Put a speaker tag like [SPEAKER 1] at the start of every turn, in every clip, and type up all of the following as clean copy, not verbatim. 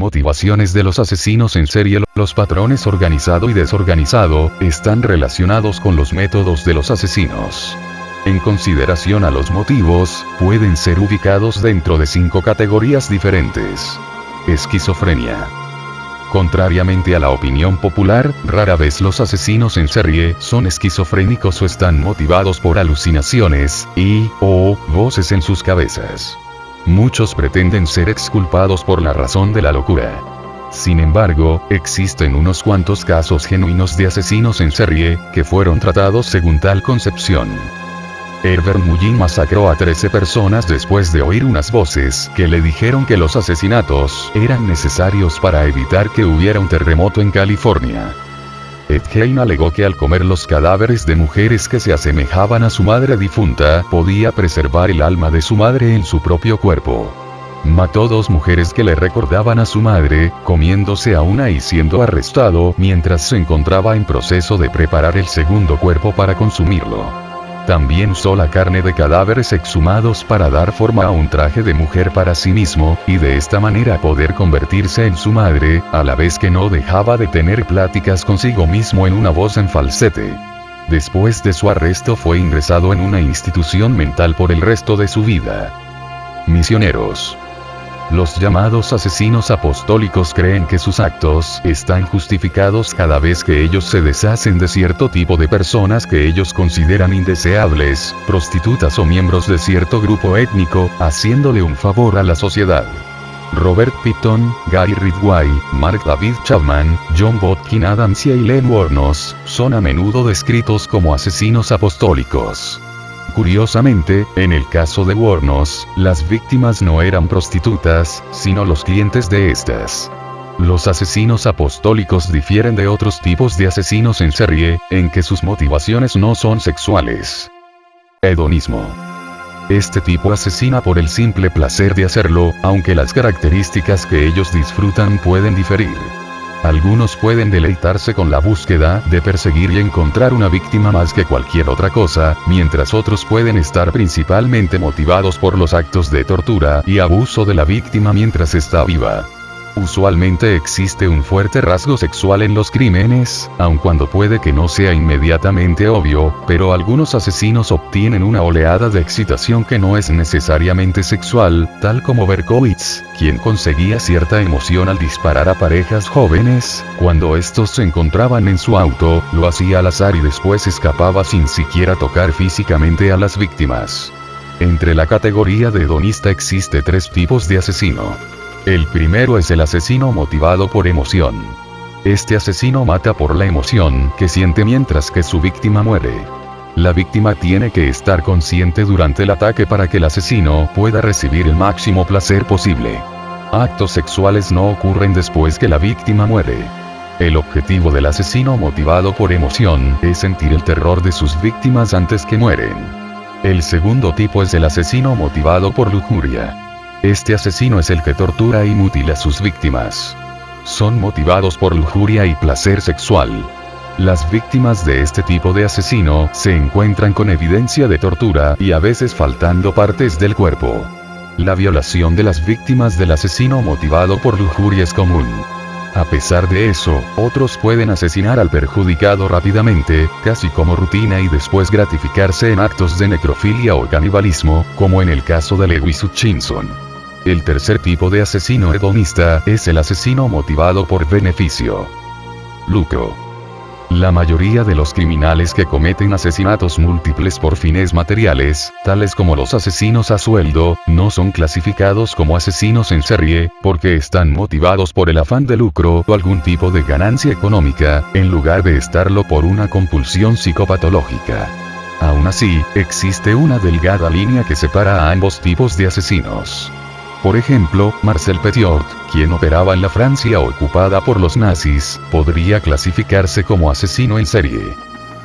[SPEAKER 1] motivaciones de los asesinos en serie. Los patrones organizado y desorganizado están relacionados con los métodos de los asesinos. En consideración a los motivos, pueden ser ubicados dentro de 5 categorías diferentes. Esquizofrenia. Contrariamente a la opinión popular, rara vez los asesinos en serie son esquizofrénicos o están motivados por alucinaciones o voces en sus cabezas. Muchos pretenden ser exculpados por la razón de la locura. Sin embargo, existen unos cuantos casos genuinos de asesinos en serie que fueron tratados según tal concepción. Herbert Mullin masacró a 13 personas después de oír unas voces que le dijeron que los asesinatos eran necesarios para evitar que hubiera un terremoto en California. Ed Gein alegó que al comer los cadáveres de mujeres que se asemejaban a su madre difunta, podía preservar el alma de su madre en su propio cuerpo. Mató 2 mujeres que le recordaban a su madre, comiéndose a una y siendo arrestado mientras se encontraba en proceso de preparar el segundo cuerpo para consumirlo. También usó la carne de cadáveres exhumados para dar forma a un traje de mujer para sí mismo, y de esta manera poder convertirse en su madre, a la vez que no dejaba de tener pláticas consigo mismo en una voz en falsete. Después de su arresto fue ingresado en una institución mental por el resto de su vida. Misioneros. Los llamados asesinos apostólicos creen que sus actos están justificados cada vez que ellos se deshacen de cierto tipo de personas que ellos consideran indeseables, prostitutas o miembros de cierto grupo étnico, haciéndole un favor a la sociedad. Robert Pitton, Gary Ridgway, Mark David Chapman, John Bodkin Adams y Aileen Wuornos son a menudo descritos como asesinos apostólicos. Curiosamente, en el caso de Wuornos, las víctimas no eran prostitutas, sino los clientes de estas. Los asesinos apostólicos difieren de otros tipos de asesinos en serie, en que sus motivaciones no son sexuales. Hedonismo. Este tipo asesina por el simple placer de hacerlo, aunque las características que ellos disfrutan pueden diferir. Algunos pueden deleitarse con la búsqueda de perseguir y encontrar una víctima más que cualquier otra cosa, mientras otros pueden estar principalmente motivados por los actos de tortura y abuso de la víctima mientras está viva. Usualmente existe un fuerte rasgo sexual en los crímenes, aun cuando puede que no sea inmediatamente obvio, pero algunos asesinos obtienen una oleada de excitación que no es necesariamente sexual, tal como Berkowitz, quien conseguía cierta emoción al disparar a parejas jóvenes, cuando estos se encontraban en su auto, lo hacía al azar y después escapaba sin siquiera tocar físicamente a las víctimas. Entre la categoría de hedonista existe 3 tipos de asesino. El primero es el asesino motivado por emoción. Este asesino mata por la emoción que siente mientras que su víctima muere. La víctima tiene que estar consciente durante el ataque para que el asesino pueda recibir el máximo placer posible. Actos sexuales no ocurren después que la víctima muere. El objetivo del asesino motivado por emoción es sentir el terror de sus víctimas antes que mueren. El segundo tipo es el asesino motivado por lujuria. Este asesino es el que tortura y mutila a sus víctimas. Son motivados por lujuria y placer sexual. Las víctimas de este tipo de asesino se encuentran con evidencia de tortura y a veces faltando partes del cuerpo. La violación de las víctimas del asesino motivado por lujuria es común. A pesar de eso, otros pueden asesinar al perjudicado rápidamente, casi como rutina y después gratificarse en actos de necrofilia o canibalismo, como en el caso de Lewis Hutchinson. El tercer tipo de asesino hedonista es el asesino motivado por beneficio. Lucro. La mayoría de los criminales que cometen asesinatos múltiples por fines materiales, tales como los asesinos a sueldo, no son clasificados como asesinos en serie, porque están motivados por el afán de lucro o algún tipo de ganancia económica, en lugar de estarlo por una compulsión psicopatológica. Aún así, existe una delgada línea que separa a ambos tipos de asesinos. Por ejemplo, Marcel Petiot, quien operaba en la Francia ocupada por los nazis, podría clasificarse como asesino en serie.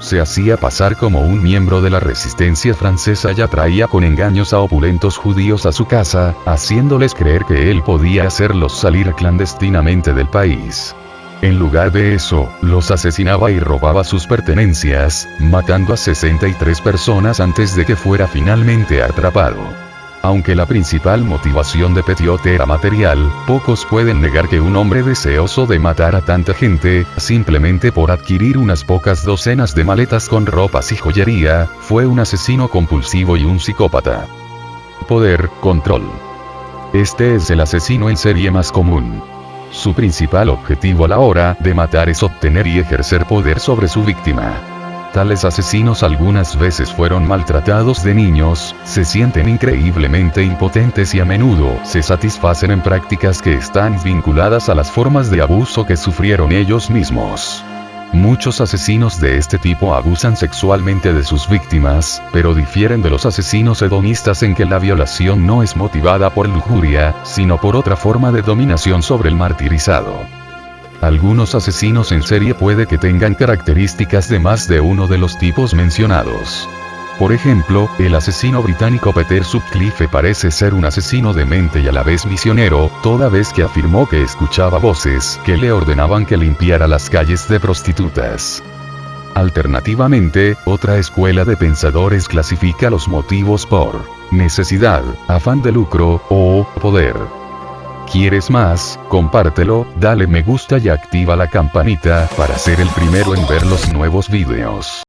[SPEAKER 1] Se hacía pasar como un miembro de la resistencia francesa y atraía con engaños a opulentos judíos a su casa, haciéndoles creer que él podía hacerlos salir clandestinamente del país. En lugar de eso, los asesinaba y robaba sus pertenencias, matando a 63 personas antes de que fuera finalmente atrapado. Aunque la principal motivación de Petiot era material, pocos pueden negar que un hombre deseoso de matar a tanta gente, simplemente por adquirir unas pocas docenas de maletas con ropas y joyería, fue un asesino compulsivo y un psicópata. Poder, control. Este es el asesino en serie más común. Su principal objetivo a la hora de matar es obtener y ejercer poder sobre su víctima. Tales asesinos algunas veces fueron maltratados de niños, se sienten increíblemente impotentes y a menudo se satisfacen en prácticas que están vinculadas a las formas de abuso que sufrieron ellos mismos. Muchos asesinos de este tipo abusan sexualmente de sus víctimas, pero difieren de los asesinos hedonistas en que la violación no es motivada por lujuria, sino por otra forma de dominación sobre el martirizado. Algunos asesinos en serie puede que tengan características de más de uno de los tipos mencionados. Por ejemplo, el asesino británico Peter Sutcliffe parece ser un asesino demente y a la vez misionero, toda vez que afirmó que escuchaba voces que le ordenaban que limpiara las calles de prostitutas. Alternativamente, otra escuela de pensadores clasifica los motivos por necesidad, afán de lucro, o poder. ¿Quieres más? Compártelo, dale me gusta y activa la campanita para ser el primero en ver los nuevos videos.